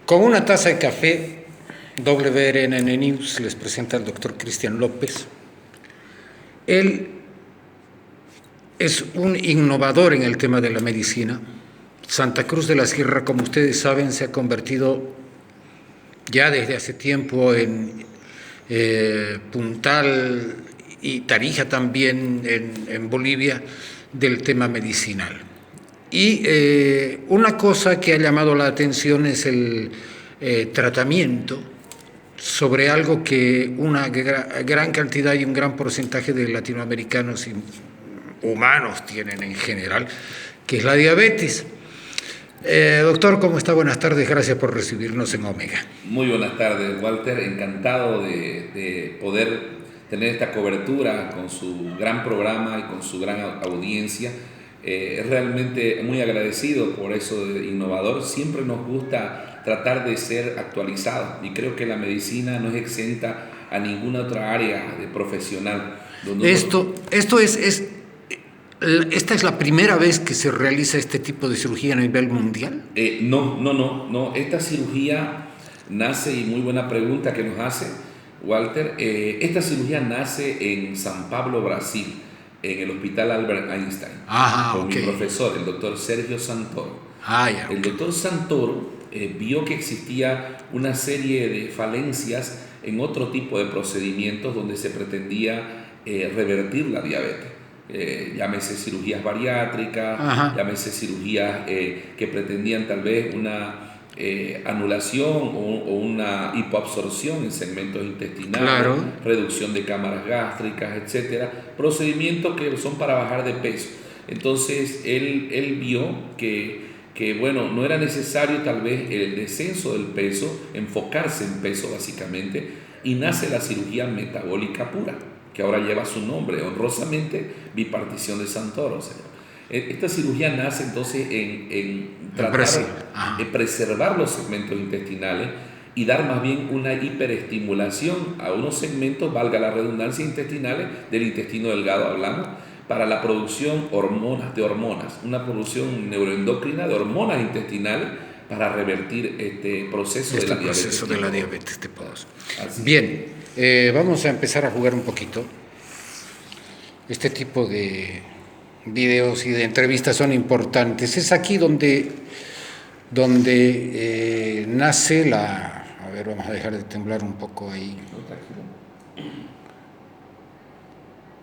Con una taza de café, WRNN News les presenta al doctor Cristian López. Él es un innovador en el tema de la medicina. Santa Cruz de la Sierra, como ustedes saben, se ha convertido ya desde hace tiempo en puntal y Tarija también en Bolivia del tema medicinal. Y una cosa que ha llamado la atención es el tratamiento sobre algo que una gran cantidad y un gran porcentaje de latinoamericanos y humanos tienen en general, que es la diabetes. Doctor, ¿cómo está? Buenas tardes, gracias por recibirnos en Omega. Muy buenas tardes, Walter, encantado de poder tener esta cobertura con su gran programa y con su gran audiencia. Realmente muy agradecido por eso de innovador. Siempre nos gusta tratar de ser actualizados y creo que la medicina no es exenta a ninguna otra área de profesional. ¿Esta es la primera vez que se realiza este tipo de cirugía a nivel mundial? No. Esta cirugía nace, y muy buena pregunta que nos hace, Walter. Esta cirugía nace en San Pablo, Brasil, en el Hospital Albert Einstein, con mi profesor, el doctor Sergio Santoro. El doctor Santoro vio que existía una serie de falencias en otro tipo de procedimientos donde se pretendía revertir la diabetes. Llámese cirugías bariátricas, llámese cirugías que pretendían tal vez una anulación o una hipoabsorción en segmentos intestinales, reducción de cámaras gástricas, etcétera, procedimientos que son para bajar de peso. Entonces él vio que bueno, no era necesario tal vez el descenso del peso, enfocarse en peso básicamente, y nace la cirugía metabólica pura, que ahora lleva su nombre, honrosamente, Bipartición de Santoro. Esta cirugía nace entonces en tratar de preservar los segmentos intestinales y dar más bien una hiperestimulación a unos segmentos, valga la redundancia, intestinales, del intestino delgado hablamos, para la producción de hormonas, una producción neuroendocrina de hormonas intestinales para revertir este proceso de la diabetes tipo 2. Bien, vamos a empezar a jugar un poquito. Este tipo de videos y de entrevistas son importantes. Es aquí donde nace la... A ver, vamos a dejar de temblar un poco ahí.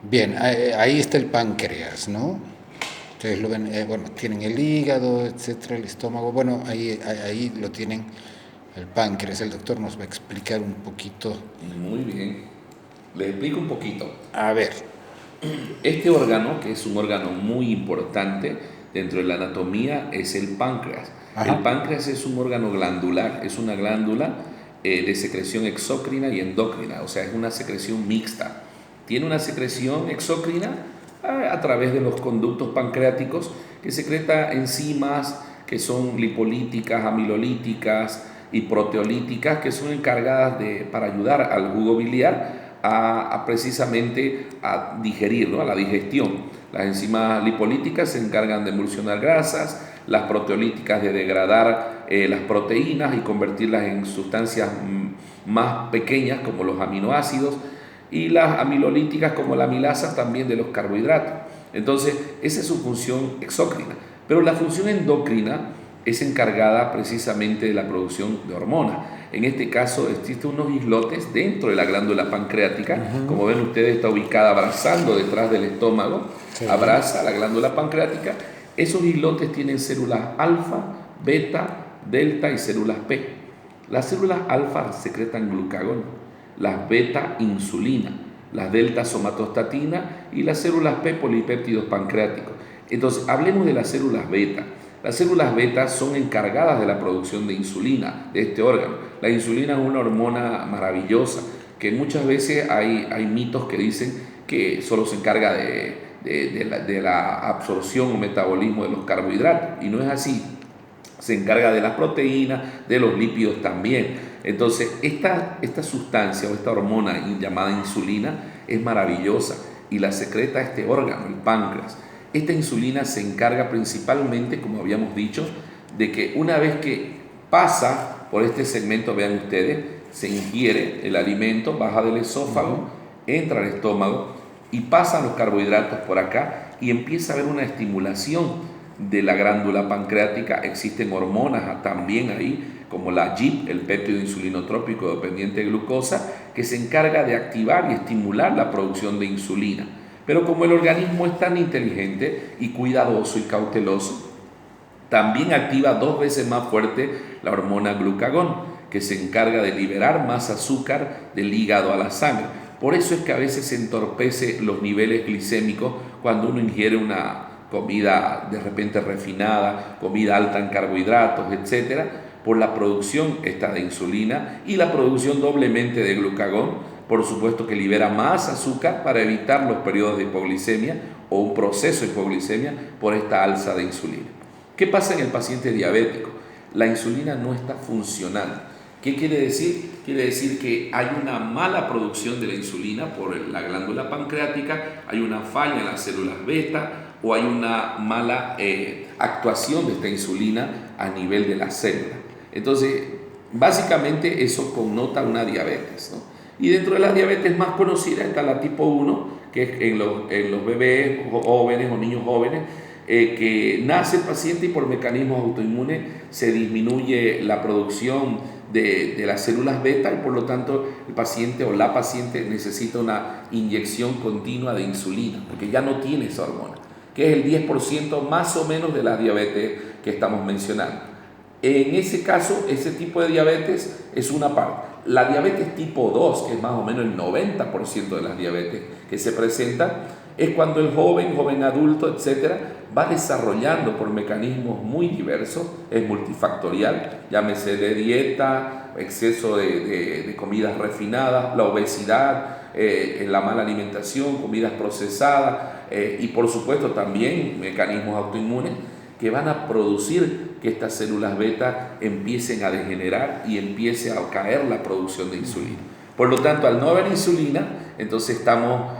Bien, ahí está el páncreas, ¿no? Ustedes lo ven, bueno, tienen el hígado, etcétera, el estómago. Bueno, ahí lo tienen, el páncreas. El doctor nos va a explicar un poquito. Muy bien, les explico un poquito. A ver. Este órgano, que es un órgano muy importante dentro de la anatomía, es el páncreas. El páncreas es un órgano glandular, es una glándula de secreción exócrina y endócrina, o sea, es una secreción mixta. Tiene una secreción exócrina a través de los conductos pancreáticos que secreta enzimas que son lipolíticas, amilolíticas y proteolíticas, que son encargadas para ayudar al jugo biliar precisamente a digerir, ¿no? A la digestión. Las enzimas lipolíticas se encargan de emulsionar grasas, las proteolíticas de degradar las proteínas y convertirlas en sustancias más pequeñas como los aminoácidos, y las amilolíticas como la amilasa también de los carbohidratos. Entonces, esa es su función exócrina. Pero la función endocrina es encargada precisamente de la producción de hormonas. En este caso existen unos islotes dentro de la glándula pancreática. Como ven ustedes, está ubicada abrazando detrás del estómago, abraza la glándula pancreática. Esos islotes tienen células alfa, beta, delta y células P. Las células alfa secretan glucagón, las beta insulina, las delta somatostatina y las células P polipéptidos pancreáticos. Entonces, hablemos de las células beta. Las células beta son encargadas de la producción de insulina, de este órgano. La insulina es una hormona maravillosa que muchas veces hay mitos que dicen que solo se encarga de la absorción o metabolismo de los carbohidratos, y no es así. Se encarga de las proteínas, de los lípidos también. Entonces, esta sustancia o esta hormona llamada insulina es maravillosa y la secreta este órgano, el páncreas. Esta insulina se encarga principalmente, como habíamos dicho, de que una vez que pasa por este segmento, vean ustedes, se ingiere el alimento, baja del esófago, entra al estómago y pasan los carbohidratos por acá y empieza a haber una estimulación de la glándula pancreática. Existen hormonas también ahí, como la GIP, el péptido insulinotrópico dependiente de glucosa, que se encarga de activar y estimular la producción de insulina. Pero como el organismo es tan inteligente y cuidadoso y cauteloso, también activa 2 veces más fuerte la hormona glucagón, que se encarga de liberar más azúcar del hígado a la sangre. Por eso es que a veces se entorpece los niveles glicémicos cuando uno ingiere una comida de repente refinada, comida alta en carbohidratos, etcétera, por la producción esta de insulina y la producción doblemente de glucagón, por supuesto que libera más azúcar para evitar los periodos de hipoglicemia o un proceso de hipoglicemia por esta alza de insulina. ¿Qué pasa en el paciente diabético? La insulina no está funcionando. ¿Qué quiere decir? Quiere decir que hay una mala producción de la insulina por la glándula pancreática, hay una falla en las células beta o hay una mala actuación de esta insulina a nivel de la célula. Entonces, básicamente eso connota una diabetes, ¿no? Y dentro de la diabetes más conocida está la tipo 1, que es en los bebés jóvenes o niños jóvenes, que nace el paciente y por mecanismos autoinmunes se disminuye la producción de las células beta y por lo tanto el paciente o la paciente necesita una inyección continua de insulina porque ya no tiene esa hormona, que es el 10% más o menos de la diabetes que estamos mencionando. En ese caso, ese tipo de diabetes es una parte. La diabetes tipo 2, que es más o menos el 90% de las diabetes que se presentan, es cuando el joven adulto, etcétera, va desarrollando por mecanismos muy diversos, es multifactorial, llámese de dieta, exceso de comidas refinadas, la obesidad, la mala alimentación, comidas procesadas y por supuesto también mecanismos autoinmunes que van a producir que estas células beta empiecen a degenerar y empiece a caer la producción de insulina. Por lo tanto, al no haber insulina, entonces estamos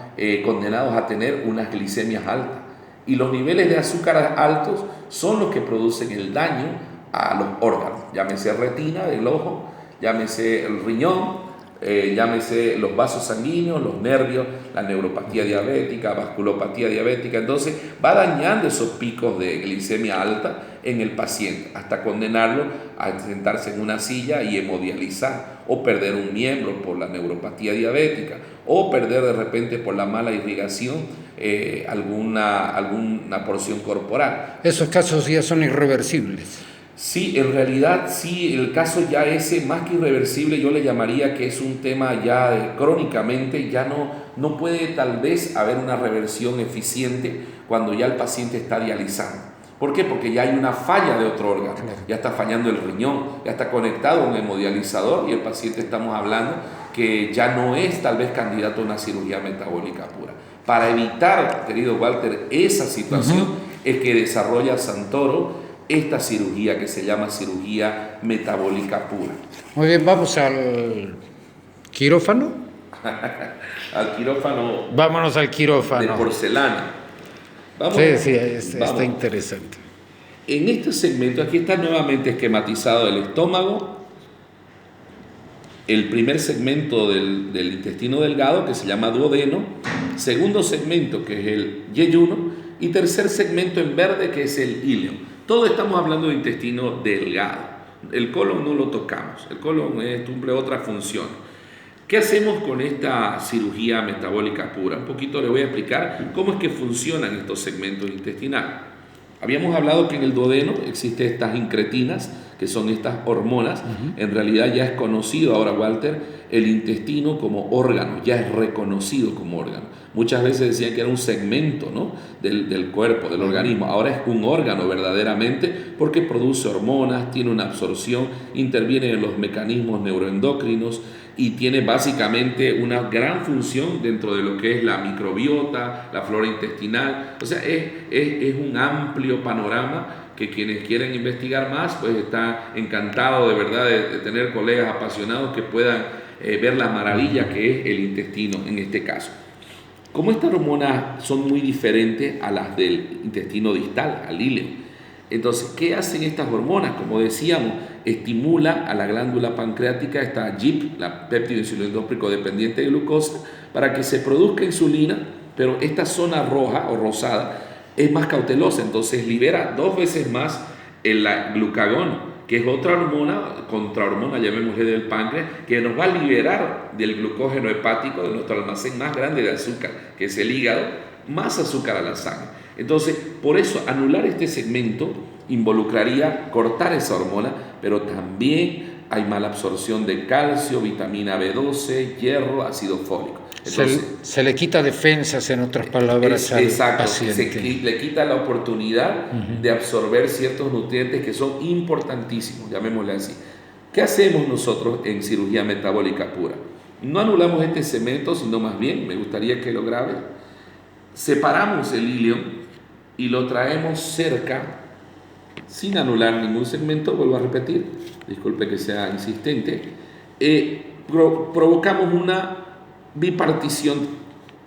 condenados a tener unas glicemias altas. Y los niveles de azúcar altos son los que producen el daño a los órganos, llámese retina del ojo, llámese el riñón, llámese los vasos sanguíneos, los nervios, la neuropatía diabética, vasculopatía diabética. Entonces va dañando esos picos de glicemia alta en el paciente hasta condenarlo a sentarse en una silla y hemodializar o perder un miembro por la neuropatía diabética o perder de repente por la mala irrigación alguna porción corporal. Esos casos ya son irreversibles. Sí, en realidad sí, el caso ya ese más que irreversible yo le llamaría que es un tema ya crónicamente, ya no puede tal vez haber una reversión eficiente cuando ya el paciente está dializando. ¿Por qué? Porque ya hay una falla de otro órgano, ya está fallando el riñón, ya está conectado un hemodializador y el paciente estamos hablando que ya no es tal vez candidato a una cirugía metabólica pura. Para evitar, querido Walter, esa situación es que desarrolla Santoro esta cirugía que se llama cirugía metabólica pura. Muy bien, vamos al quirófano. Al quirófano. Vámonos al quirófano. De porcelana. Vamos, sí, está interesante. En este segmento, aquí está nuevamente esquematizado el estómago, el primer segmento del intestino delgado, que se llama duodeno, segundo segmento, que es el yeyuno, y tercer segmento en verde, que es el íleo. Todos estamos hablando de intestino delgado. El colon no lo tocamos, el colon cumple otra función. ¿Qué hacemos con esta cirugía metabólica pura? Un poquito le voy a explicar cómo es que funcionan estos segmentos intestinales. Habíamos hablado que en el duodeno existen estas incretinas, que son estas hormonas. En realidad ya es conocido ahora, Walter, el intestino como órgano, ya es reconocido como órgano. Muchas veces decían que era un segmento, ¿no?, del cuerpo, del organismo. Ahora es un órgano verdaderamente porque produce hormonas, tiene una absorción, interviene en los mecanismos neuroendocrinos y tiene básicamente una gran función dentro de lo que es la microbiota, la flora intestinal. O sea, es un amplio panorama que quienes quieren investigar más, pues está encantado de verdad de tener colegas apasionados que puedan ver la maravilla que es el intestino en este caso. Como estas hormonas son muy diferentes a las del intestino distal, al íleo, Entonces, ¿qué hacen estas hormonas? Como decíamos, estimula a la glándula pancreática, esta GIP, la péptido insulinótrico dependiente de glucosa, para que se produzca insulina, pero esta zona roja o rosada es más cautelosa, entonces libera 2 veces más el glucagón, que es otra hormona, contrahormona, llamémosle, del páncreas, que nos va a liberar del glucógeno hepático, de nuestro almacén más grande de azúcar, que es el hígado, más azúcar a la sangre. Entonces, por eso, anular este segmento involucraría cortar esa hormona, pero también hay mala absorción de calcio, vitamina B12, hierro, ácido fólico. Entonces, se le quita defensas, en otras palabras, al paciente. Le quita la oportunidad de absorber ciertos nutrientes que son importantísimos, llamémosle así. ¿Qué hacemos nosotros en cirugía metabólica pura? No anulamos este segmento, sino más bien, me gustaría que lo grabes, separamos el ilion y lo traemos cerca, sin anular ningún segmento, vuelvo a repetir, disculpe que sea insistente, provocamos una bipartición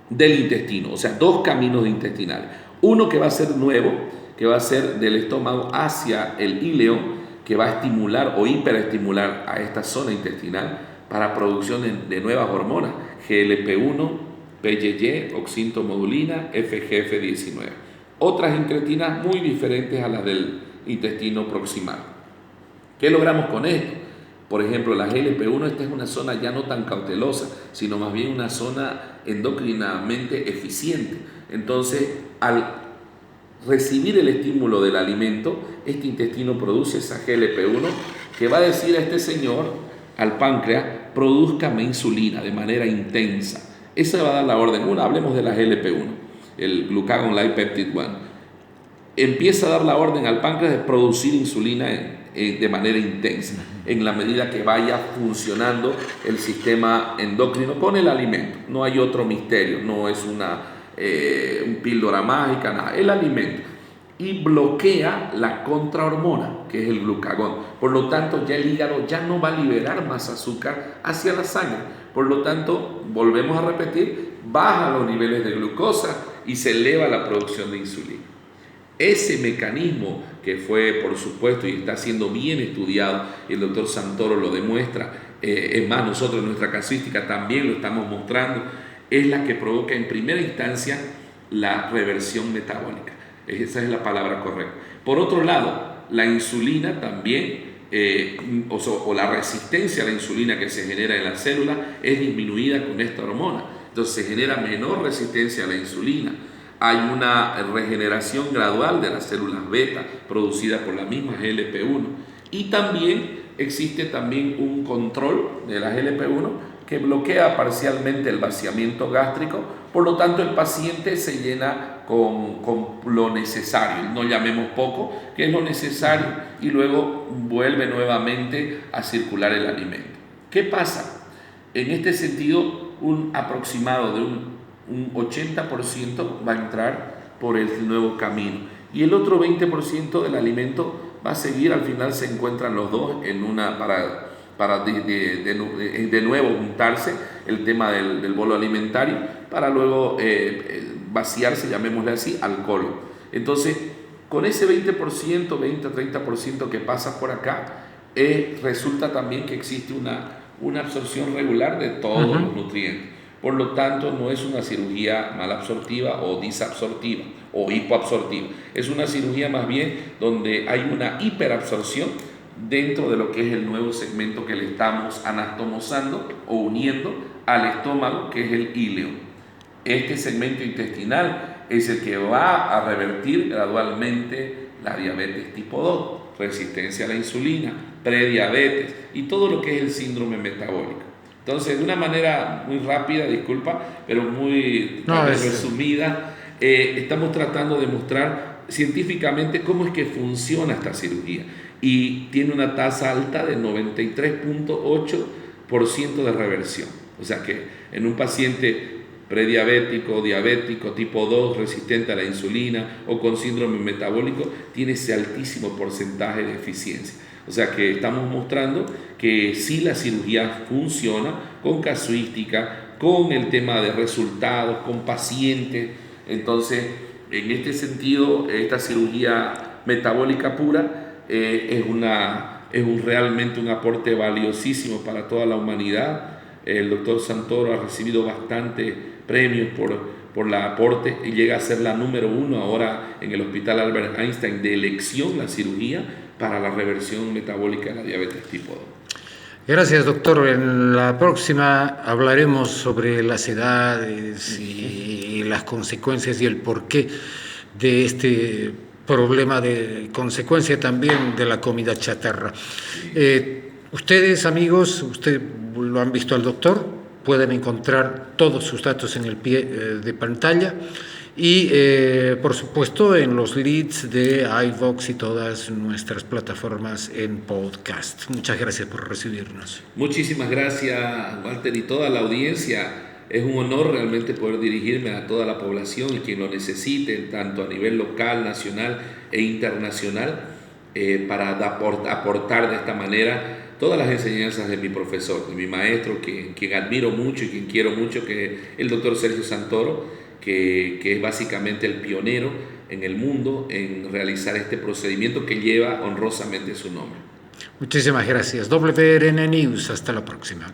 del intestino, o sea, 2 caminos intestinales. Uno que va a ser nuevo, que va a ser del estómago hacia el íleon, que va a estimular o hiperestimular a esta zona intestinal para producción de nuevas hormonas, GLP-1, PYY, oxintomodulina, FGF19. Otras incretinas muy diferentes a las del intestino proximal. ¿Qué logramos con esto? Por ejemplo, la GLP-1, esta es una zona ya no tan cautelosa, sino más bien una zona endocrinamente eficiente. Entonces, al recibir el estímulo del alimento, este intestino produce esa GLP-1 que va a decir a este señor, al páncreas, produzcame insulina de manera intensa. Esa va a dar la orden. Hablemos de la GLP-1, el glucagon like peptide 1. Empieza a dar la orden al páncreas de producir insulina de manera intensa, en la medida que vaya funcionando el sistema endocrino con el alimento. No hay otro misterio, no es una píldora mágica, nada, el alimento. Y bloquea la contrahormona, que es el glucagón. Por lo tanto, ya el hígado ya no va a liberar más azúcar hacia la sangre. Por lo tanto, volvemos a repetir, baja los niveles de glucosa y se eleva la producción de insulina. Ese mecanismo que fue, por supuesto, y está siendo bien estudiado, y el doctor Santoro lo demuestra, es más, nosotros en nuestra casuística también lo estamos mostrando, es la que provoca en primera instancia la reversión metabólica. Esa es la palabra correcta. Por otro lado, la insulina también, o la resistencia a la insulina que se genera en la célula es disminuida con esta hormona. Entonces se genera menor resistencia a la insulina. Hay una regeneración gradual de las células beta producida por la misma GLP-1 y también existe también un control de la GLP-1 que bloquea parcialmente el vaciamiento gástrico, por lo tanto el paciente se llena con lo necesario, no llamemos poco, que es lo necesario, y luego vuelve nuevamente a circular el alimento. ¿Qué pasa? En este sentido, un aproximado de un 80% va a entrar por el nuevo camino y el otro 20% del alimento va a seguir, al final se encuentran los dos en una para de nuevo juntarse el tema del bolo alimentario para luego vaciarse, llamémosle así, al colon. Entonces, con ese 20%, 20-30% que pasa por acá, resulta también que existe una absorción regular de todos los nutrientes. Por lo tanto, no es una cirugía malabsortiva o disabsortiva o hipoabsortiva. Es una cirugía más bien donde hay una hiperabsorción dentro de lo que es el nuevo segmento que le estamos anatomosando o uniendo al estómago, que es el íleon. Este segmento intestinal es el que va a revertir gradualmente la diabetes tipo 2, resistencia a la insulina, prediabetes y todo lo que es el síndrome metabólico. Entonces, de una manera muy rápida, disculpa, pero muy resumida, estamos tratando de mostrar científicamente cómo es que funciona esta cirugía. Y tiene una tasa alta de 93.8% de reversión. O sea que en un paciente prediabético, diabético, tipo 2, resistente a la insulina o con síndrome metabólico, tiene ese altísimo porcentaje de eficiencia. O sea que estamos mostrando que sí la cirugía funciona con casuística, con el tema de resultados, con pacientes. Entonces, en este sentido, esta cirugía metabólica pura, realmente un aporte valiosísimo para toda la humanidad. El doctor Santoro ha recibido bastantes premios por el aporte y llega a ser la número 1 ahora en el Hospital Albert Einstein de elección, la cirugía para la reversión metabólica de la diabetes tipo 2. Gracias, doctor. En la próxima hablaremos sobre las edades y las consecuencias y el porqué de este problema, de consecuencia también de la comida chatarra. Ustedes, amigos, ustedes lo han visto al doctor, pueden encontrar todos sus datos en el pie de pantalla y, por supuesto, en los leads de iVox y todas nuestras plataformas en podcast. Muchas gracias por recibirnos. Muchísimas gracias, Walter, y toda la audiencia. Es un honor realmente poder dirigirme a toda la población y quien lo necesite, tanto a nivel local, nacional e internacional, para aportar de esta manera todas las enseñanzas de mi profesor, de mi maestro, quien admiro mucho y quien quiero mucho, que es el doctor Sergio Santoro, que es básicamente el pionero en el mundo en realizar este procedimiento que lleva honrosamente su nombre. Muchísimas gracias. WRN News, hasta la próxima.